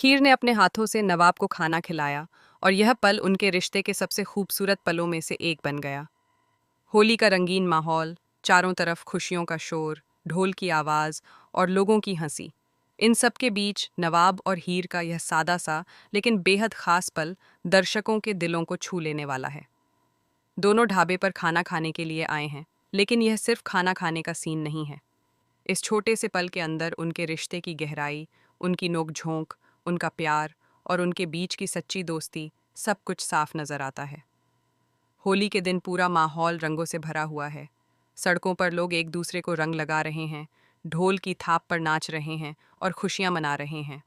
खीर ने अपने हाथों से नवाब को खाना खिलाया और यह पल उनके रिश्ते के सबसे खूबसूरत पलों में से एक बन गया। होली का रंगीन माहौल, चारों तरफ खुशियों का शोर, ढोल की आवाज़ और लोगों की हंसी। इन सब के बीच नवाब और हीर का यह सादा सा लेकिन बेहद खास पल दर्शकों के दिलों को छू लेने वाला है। दोनों ढाबे पर खाना खाने के लिए आए हैं, लेकिन यह सिर्फ खाना खाने का सीन नहीं है। इस छोटे से पल के अंदर उनके रिश्ते की गहराई, उनकी नोक-झोंक, उनका प्यार और उनके बीच की सच्ची दोस्ती सब कुछ साफ नजर आता है। होली के दिन पूरा माहौल रंगों से भरा हुआ है। सड़कों पर लोग एक दूसरे को रंग लगा रहे हैं, ढोल की थाप पर नाच रहे हैं और खुशियां मना रहे हैं।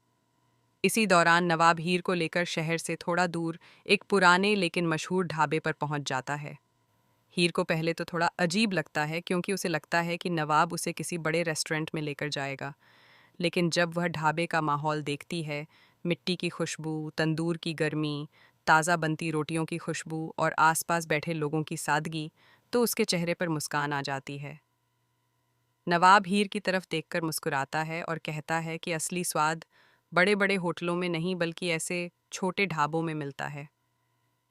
इसी दौरान नवाब हीर को लेकर शहर से थोड़ा दूर एक पुराने लेकिन मशहूर ढाबे पर पहुंच जाता है। हीर को पहले तो थोड़ा अजीब लगता है क्योंकि उसे लगता है कि नवाब उसे किसी बड़े रेस्टोरेंट में लेकर जाएगा। लेकिन जब वह ढाबे का माहौल देखती है, मिट्टी की खुशबू, तंदूर की गर्मी, ताज़ा बनती रोटियों की खुशबू और आसपास बैठे लोगों की सादगी, तो उसके चेहरे पर मुस्कान आ जाती है। नवाब हीर की तरफ देखकर मुस्कुराता है और कहता है कि असली स्वाद बड़े बड़े होटलों में नहीं बल्कि ऐसे छोटे ढाबों में मिलता है।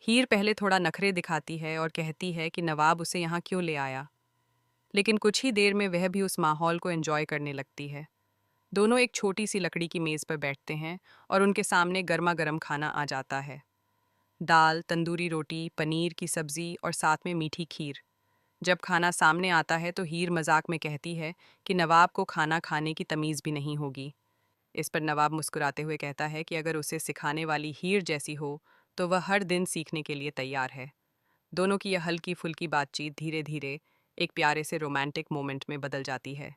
हीर पहले थोड़ा नखरे दिखाती है और कहती है कि नवाब उसे यहाँ क्यों ले आया, लेकिन कुछ ही देर में वह भी उस माहौल को एंजॉय करने लगती है। दोनों एक छोटी सी लकड़ी की मेज़ पर बैठते हैं और उनके सामने गर्मा गर्म खाना आ जाता है। दाल, तंदूरी रोटी, पनीर की सब्जी और साथ में मीठी खीर। जब खाना सामने आता है तो हीर मजाक में कहती है कि नवाब को खाना खाने की तमीज़ भी नहीं होगी। इस पर नवाब मुस्कुराते हुए कहता है कि अगर उसे सिखाने वाली हीर जैसी हो तो वह हर दिन सीखने के लिए तैयार है। दोनों की यह हल्की फुल्की बातचीत धीरे धीरे एक प्यारे से रोमांटिक मोमेंट में बदल जाती है।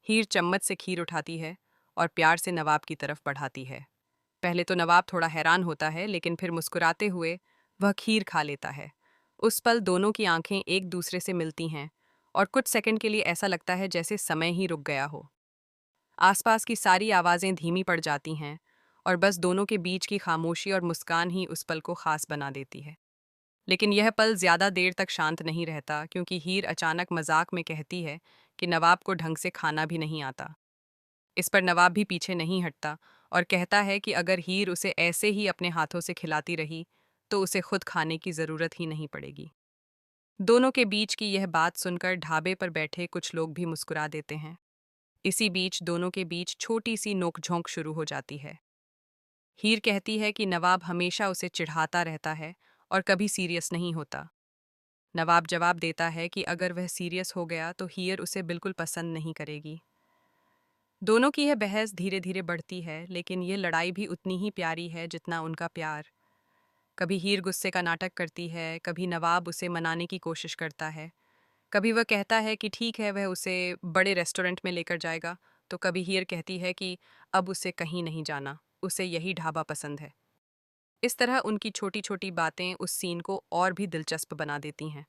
हीर चम्मच से खीर उठाती है और प्यार से नवाब की तरफ बढ़ाती है। पहले तो नवाब थोड़ा हैरान होता है, लेकिन फिर मुस्कुराते हुए वह खीर खा लेता है। उस पल दोनों की आंखें एक दूसरे से मिलती हैं और कुछ सेकंड के लिए ऐसा लगता है जैसे समय ही रुक गया हो। आसपास की सारी आवाज़ें धीमी पड़ जाती हैं और बस दोनों के बीच की खामोशी और मुस्कान ही उस पल को खास बना देती है। लेकिन यह पल ज़्यादा देर तक शांत नहीं रहता क्योंकि हीर अचानक मजाक में कहती है कि नवाब को ढंग से खाना भी नहीं आता। इस पर नवाब भी पीछे नहीं हटता और कहता है कि अगर हीर उसे ऐसे ही अपने हाथों से खिलाती रही तो उसे खुद खाने की ज़रूरत ही नहीं पड़ेगी। दोनों के बीच की यह बात सुनकर ढाबे पर बैठे कुछ लोग भी मुस्कुरा देते हैं। इसी बीच दोनों के बीच छोटी सी नोकझोंक शुरू हो जाती है। हीर कहती है कि नवाब हमेशा उसे चिढ़ाता रहता है और कभी सीरियस नहीं होता। नवाब जवाब देता है कि अगर वह सीरियस हो गया तो हीर उसे बिल्कुल पसंद नहीं करेगी। दोनों की यह बहस धीरे धीरे बढ़ती है, लेकिन ये लड़ाई भी उतनी ही प्यारी है जितना उनका प्यार। कभी हीर गुस्से का नाटक करती है, कभी नवाब उसे मनाने की कोशिश करता है। कभी वह कहता है कि ठीक है, वह उसे बड़े रेस्टोरेंट में लेकर जाएगा, तो कभी हीर कहती है कि अब उसे कहीं नहीं जाना, उसे यही ढाबा पसंद है। इस तरह उनकी छोटी छोटी बातें उस सीन को और भी दिलचस्प बना देती हैं।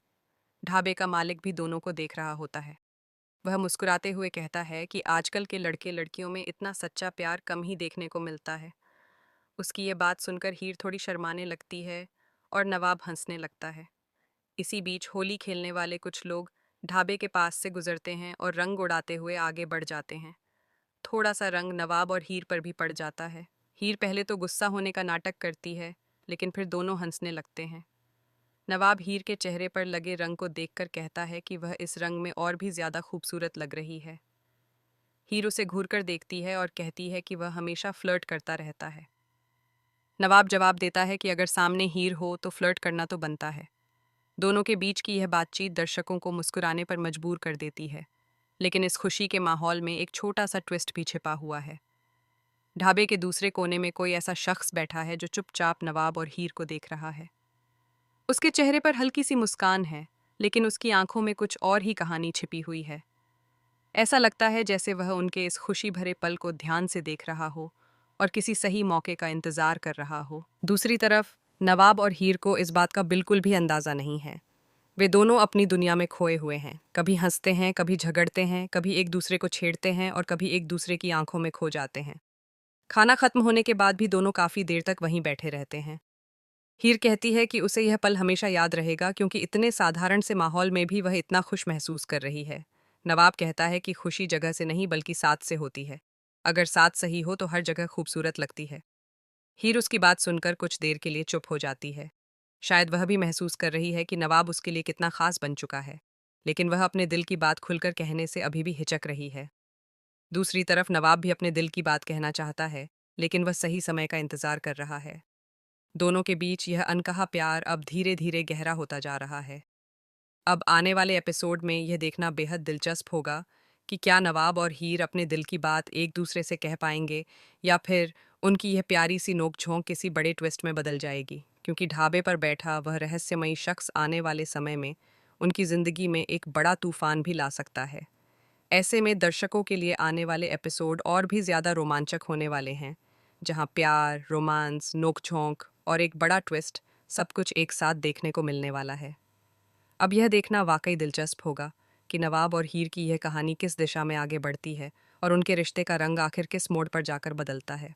ढाबे का मालिक भी दोनों को देख रहा होता है। वह मुस्कुराते हुए कहता है कि आजकल के लड़के लड़कियों में इतना सच्चा प्यार कम ही देखने को मिलता है। उसकी ये बात सुनकर हीर थोड़ी शर्माने लगती है और नवाब हंसने लगता है। इसी बीच होली खेलने वाले कुछ लोग ढाबे के पास से गुजरते हैं और रंग उड़ाते हुए आगे बढ़ जाते हैं। थोड़ा सा रंग नवाब और हीर पर भी पड़ जाता है। हीर पहले तो गुस्सा होने का नाटक करती है, लेकिन फिर दोनों हंसने लगते हैं। नवाब हीर के चेहरे पर लगे रंग को देखकर कहता है कि वह इस रंग में और भी ज्यादा खूबसूरत लग रही है। हीर उसे घूरकर देखती है और कहती है कि वह हमेशा फ्लर्ट करता रहता है। नवाब जवाब देता है कि अगर सामने हीर हो तो फ्लर्ट करना तो बनता है। दोनों के बीच की यह बातचीत दर्शकों को मुस्कुराने पर मजबूर कर देती है, लेकिन इस खुशी के माहौल में एक छोटा सा ट्विस्ट भी छिपा हुआ है। ढाबे के दूसरे कोने में कोई ऐसा शख्स बैठा है जो चुपचाप नवाब और हीर को देख रहा है। उसके चेहरे पर हल्की सी मुस्कान है, लेकिन उसकी आंखों में कुछ और ही कहानी छिपी हुई है। ऐसा लगता है जैसे वह उनके इस खुशी भरे पल को ध्यान से देख रहा हो और किसी सही मौके का इंतजार कर रहा हो। दूसरी तरफ नवाब और हीर को इस बात का बिल्कुल भी अंदाजा नहीं है। वे दोनों अपनी दुनिया में खोए हुए हैं। कभी हंसते हैं, कभी झगड़ते हैं, कभी एक दूसरे को छेड़ते हैं और कभी एक दूसरे की आंखों में खो जाते हैं। खाना खत्म होने के बाद भी दोनों काफी देर तक वहीं बैठे रहते हैं। हीर कहती है कि उसे यह पल हमेशा याद रहेगा क्योंकि इतने साधारण से माहौल में भी वह इतना खुश महसूस कर रही है। नवाब कहता है कि खुशी जगह से नहीं बल्कि साथ से होती है। अगर साथ सही हो तो हर जगह खूबसूरत लगती है। हीर उसकी बात सुनकर कुछ देर के लिए चुप हो जाती है। शायद वह भी महसूस कर रही है कि नवाब उसके लिए कितना खास बन चुका है, लेकिन वह अपने दिल की बात खुलकर कहने से अभी भी हिचक रही है। दूसरी तरफ नवाब भी अपने दिल की बात कहना चाहता है, लेकिन वह सही समय का इंतजार कर रहा है। दोनों के बीच यह अनकहा प्यार अब धीरे धीरे गहरा होता जा रहा है। अब आने वाले एपिसोड में यह देखना बेहद दिलचस्प होगा कि क्या नवाब और हीर अपने दिल की बात एक दूसरे से कह पाएंगे, या फिर उनकी यह प्यारी सी नोक-झोंक किसी बड़े ट्विस्ट में बदल जाएगी, क्योंकि ढाबे पर बैठा वह रहस्यमयी शख्स आने वाले समय में उनकी ज़िंदगी में एक बड़ा तूफान भी ला सकता है। ऐसे में दर्शकों के लिए आने वाले एपिसोड और भी ज़्यादा रोमांचक होने वाले हैं, जहां प्यार, रोमांस, नोक-झोंक और एक बड़ा ट्विस्ट सब कुछ एक साथ देखने को मिलने वाला है। अब यह देखना वाकई दिलचस्प होगा कि नवाब और हीर की यह कहानी किस दिशा में आगे बढ़ती है और उनके रिश्ते का रंग आखिर किस मोड़ पर जाकर बदलता है।